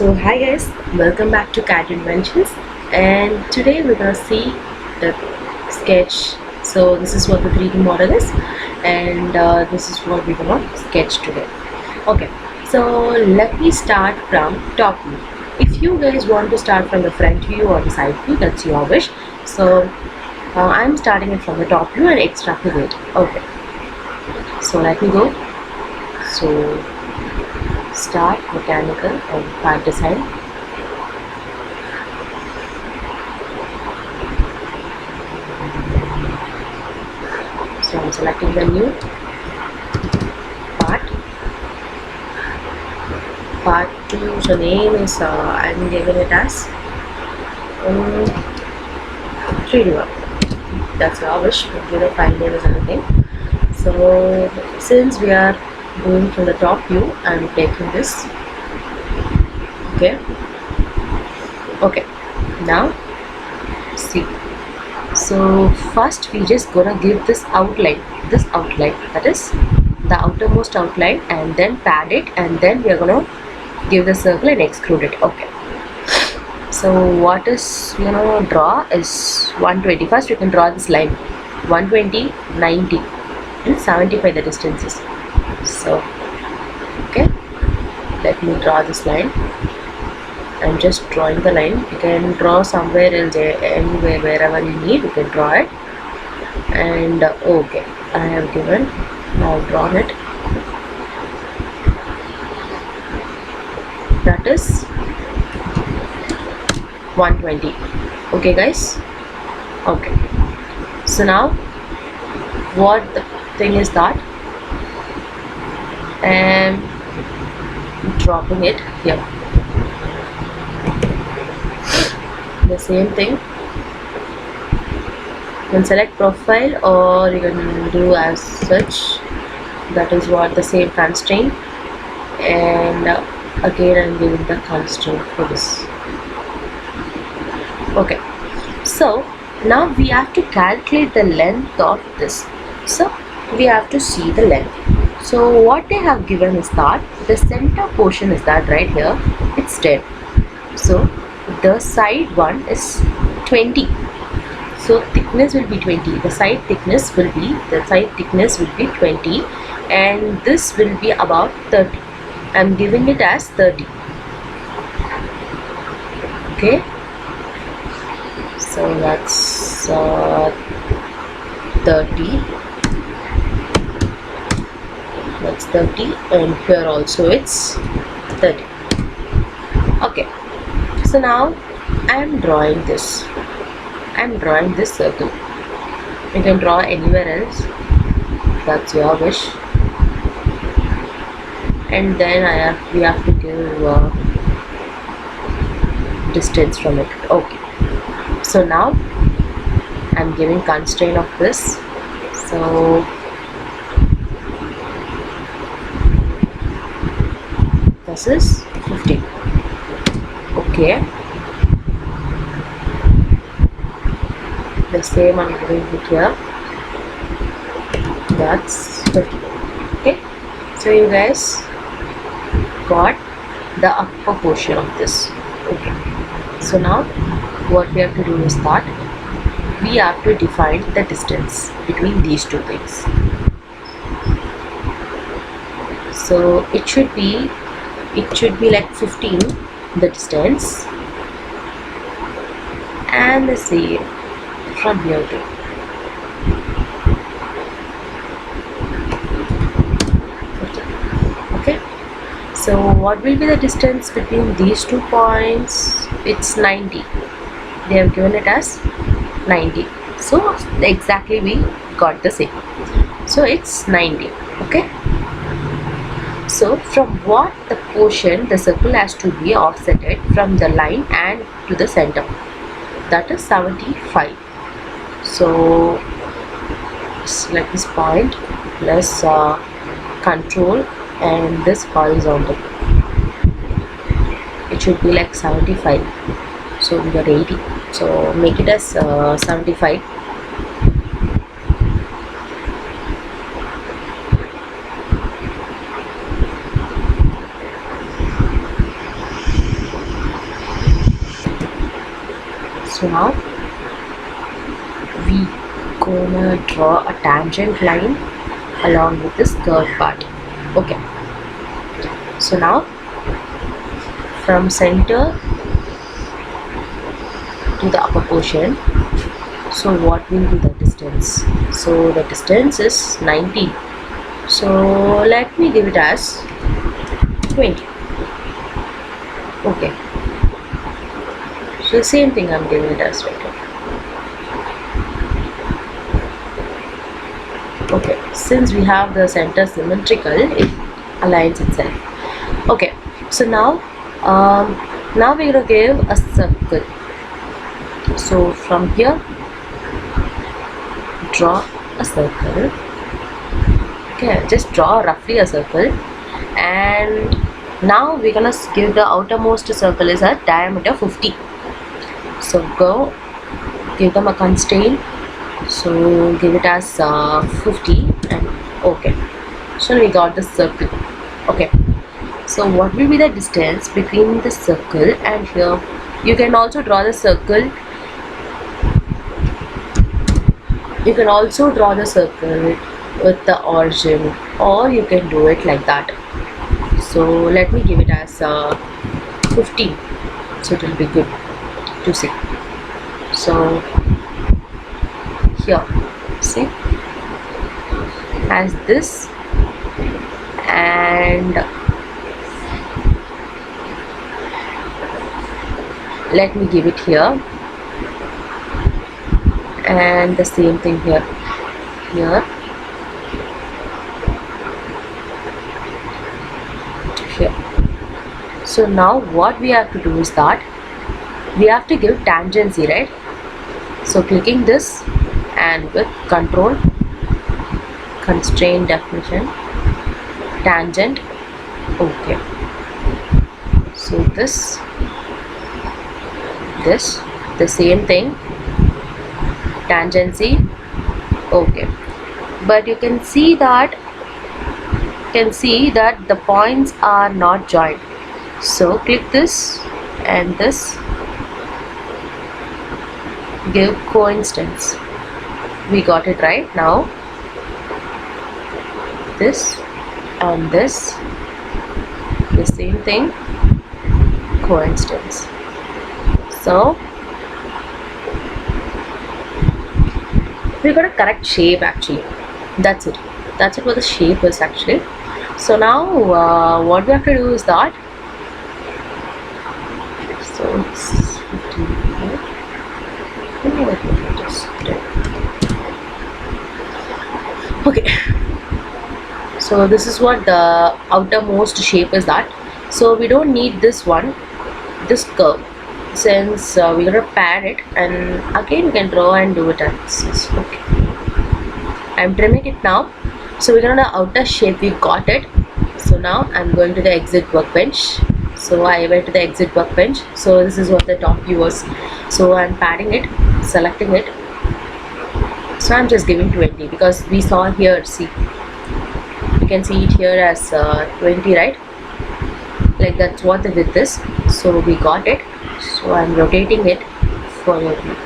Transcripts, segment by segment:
So hi guys, welcome back to CATIA Inventions, and today we're gonna see the sketch. So this is what the 3D model is, and this is what we're gonna sketch today. Okay, so let me start from top view. If you guys want to start from the front view or the side view, that's your wish. So I'm starting it from the top view and extrapolate. Okay, so let me go. So start mechanical and part design. So I'm selecting the new part. Part 2, so name is I'm giving it as 3D work. That's your wish, file name is anything. So since we are going from the top view, I'm taking this. Okay, now see. So first we just gonna give this outline, that is the outermost outline, and then pad it, and then we are gonna give the circle and extrude it. Okay, so what is draw is 120. First we can draw this line 120, 90 and 75 the distances. So okay, let me draw this line. I'm just drawing the line. You can draw somewhere else, anywhere, wherever you need, you can draw it. And okay, I have given, now drawn it. That is 120. Okay guys, okay, so now what the thing is that I'm dropping it here. The same thing, you can select profile or you can do as such. That is what the same constraint, and again I'm giving the constraint for this. Okay, so now we have to calculate the length of this. So we have to see the length. So what they have given is that the center portion is that right here, it's 10. So the side one is 20. So thickness will be 20. The side thickness will be 20, and this will be about 30. I'm giving it as 30. Okay, so that's 30. That's 30, and here also it's 30. Okay, so now I'm drawing this. I'm drawing this circle. You can draw anywhere else, that's your wish. And then we have to give distance from it. Okay, so now I'm giving constraint of this. So this is 15. Okay, the same I'm giving it here. That's 50. Okay, so you guys got the upper portion of this. Okay, so now what we have to do is that we have to define the distance between these two things. So it should be like 15, the distance, and the same from here to. Okay, so what will be the distance between these 2 points? It's 90. They have given it as 90. So exactly we got the same. So it's 90. Okay, so from what the portion the circle has to be offsetted from the line and to the center, that is 75. So select this point plus control and this horizontal. It should be like 75. So we got 80. So make it as 75. So now we gonna draw a tangent line along with this curved part. Okay, so now from center to the upper portion, so what will be the distance? So the distance is 90, so let me give it as 20. Okay, so the same thing I'm giving it as right here. Okay, since we have the center symmetrical, it aligns itself. Okay, so now now we're gonna give a circle. So from here, draw a circle. Okay, just draw roughly a circle, and now we're gonna give the outermost circle is a diameter 50. So go give them a constraint. So give it as 50, and okay, so we got the circle. Okay, so what will be the distance between the circle and here? You can also draw the circle. You can also draw the circle with the origin, or you can do it like that. So let me give it as 15, so it will be good to see. So here, see, as this, and let me give it here, and the same thing here. Here, so now what we have to do is that we have to give tangency, right? So clicking this, and with control, constraint definition, tangent. Okay, so this, the same thing, tangency. Okay, but you can see that the points are not joined. So click this and this, give coincidence. We got it right now. This and this, the same thing, coincidence. So we got a correct shape actually. That's it. That's it. What the shape is actually. So now what we have to do is that. So it's 15 here. Okay. So this is what the outermost shape is that. So we don't need this one, this curve, since we're gonna pad it, and again we can draw and do it as this. Okay, I'm trimming it now. So we're gonna the outer shape, we got it. So now I'm going to the exit workbench. So I went to the exit workbench. So this is what the top view was. So I'm padding it, selecting it. So I'm just giving 20 because we saw here, see, you can see it here as 20, right? Like that's what the width is. So we got it. So I'm rotating it for your view.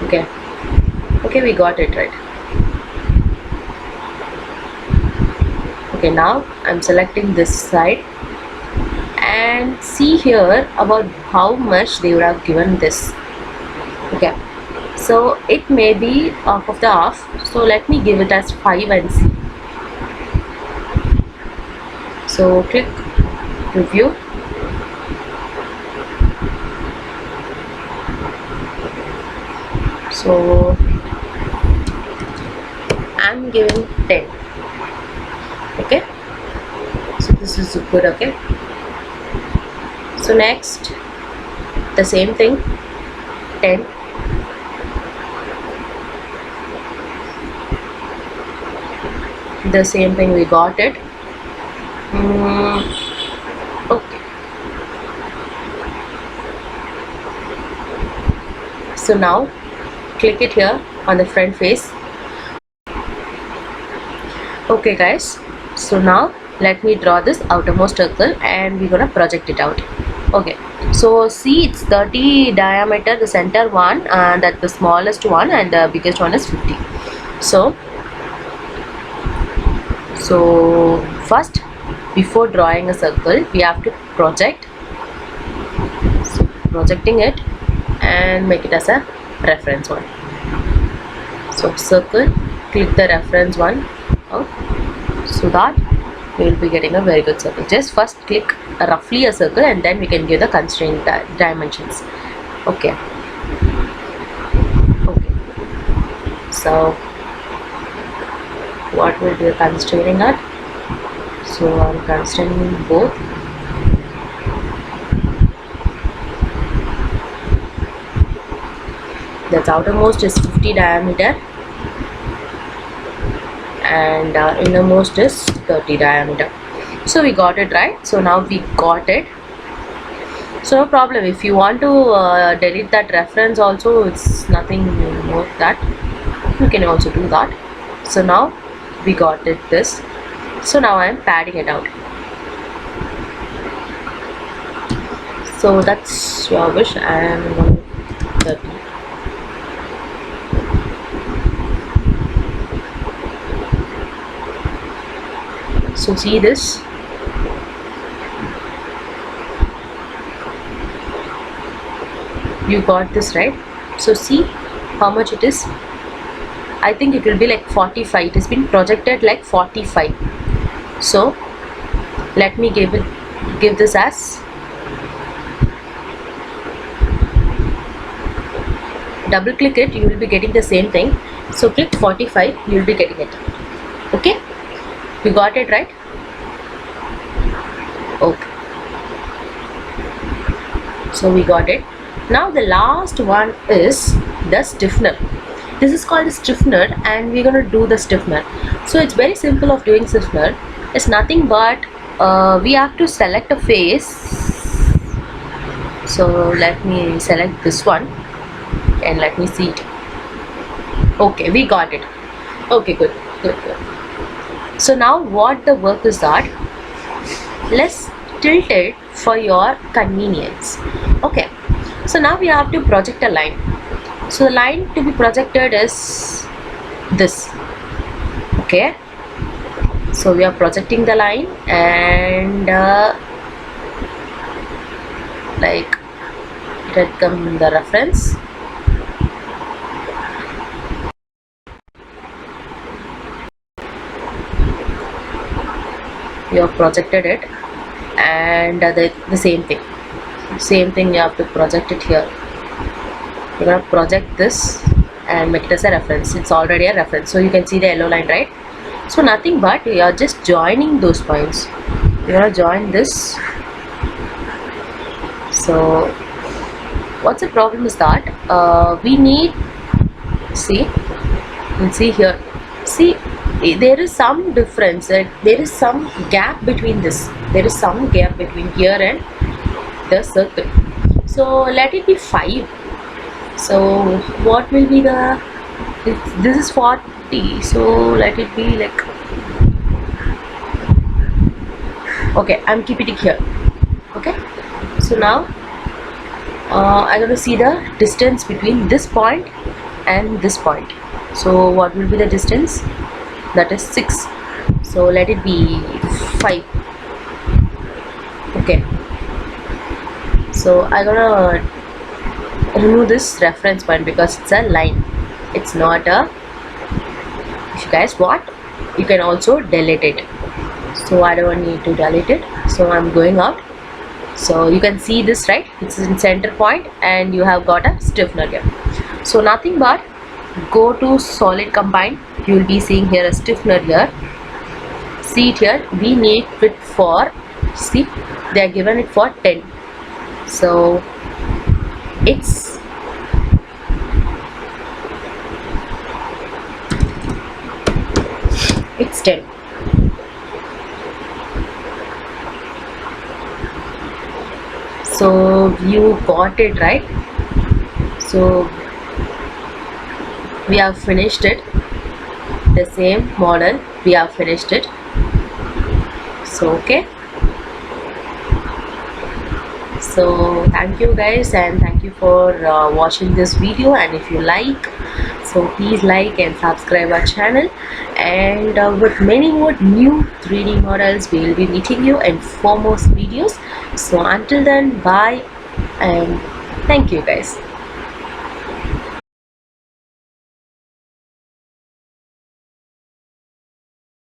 Okay. Okay, we got it right. Okay, now I'm selecting this side and see here about how much they would have given this. Okay, so it may be half of the half. So let me give it as 5 and see. So click review. So I'm giving 10. Okay, so this is good. Okay, so next the same thing, 10. The same thing, we got it. Okay, so now click it here on the front face. Okay guys, so now let me draw this outermost circle and we're gonna project it out. Okay, so see, it's 30 diameter, the center one, and that the smallest one, and the biggest one is 50. So first, before drawing a circle, we have to project. So projecting it and make it as a reference one. So circle, click the reference one out, so that we will be getting a very good circle. Just first click roughly a circle and then we can give the constraint dimensions. Okay. So what will be the constraining at? So I'm constraining both. That's outermost is 50 diameter and innermost is 30 diameter. So we got it, right? So now we got it. So no problem, if you want to delete that reference also, it's nothing more that you can also do that. So now we got it this. So now I am padding it out. So that's your wish. I am going to 30. So see this. You got this, right? So see how much it is. I think it will be like 45. It has been projected like 45. So let me give this as double click it, you will be getting the same thing. So click 45, you will be getting it. Okay, you got it, right? Okay, so we got it. Now the last one is the stiffener. This is called the stiffener and we're going to do the stiffener. So it's very simple of doing stiffener. It's nothing but we have to select a face. So let me select this one and let me see it. Okay, we got it. Okay, good. So now what the work is that, let's tilt it for your convenience. Okay, so now we have to project a line. So the line to be projected is this. Okay, so we are projecting the line and like it had come the reference. You have projected it and the same thing you have to project it here. You're going to project this and make it as a reference. It's already a reference, so you can see the yellow line, right? So nothing but you are just joining those points. You're going to join this. So what's the problem is that we need, see, you can see here, see, there is some difference, there is some gap between this, there is some gap between here and the circle. So let it be 5. So what will be the, this is 40, so let it be like, okay, I'm keeping it here. Okay, so now I'm going to see the distance between this point and this point. So what will be the distance? That is 6. So let it be 5. Okay, so I'm gonna remove this reference point because it's a line, it's not a, if you guys want you can also delete it. So I don't need to delete it, so I'm going out. So you can see this, right? It's in center point and you have got a stiffener here. So nothing but go to solid combine, you will be seeing here a stiffener here. See it here, we need it for, see, they are given it for 10. So it's 10. So you got it, right? So we have finished it, the same model, we have finished it. So okay, so thank you guys, and thank you for watching this video. And if you like, so please like and subscribe our channel, and with many more new 3D models we will be meeting you in 4 more videos. So until then, bye and thank you guys.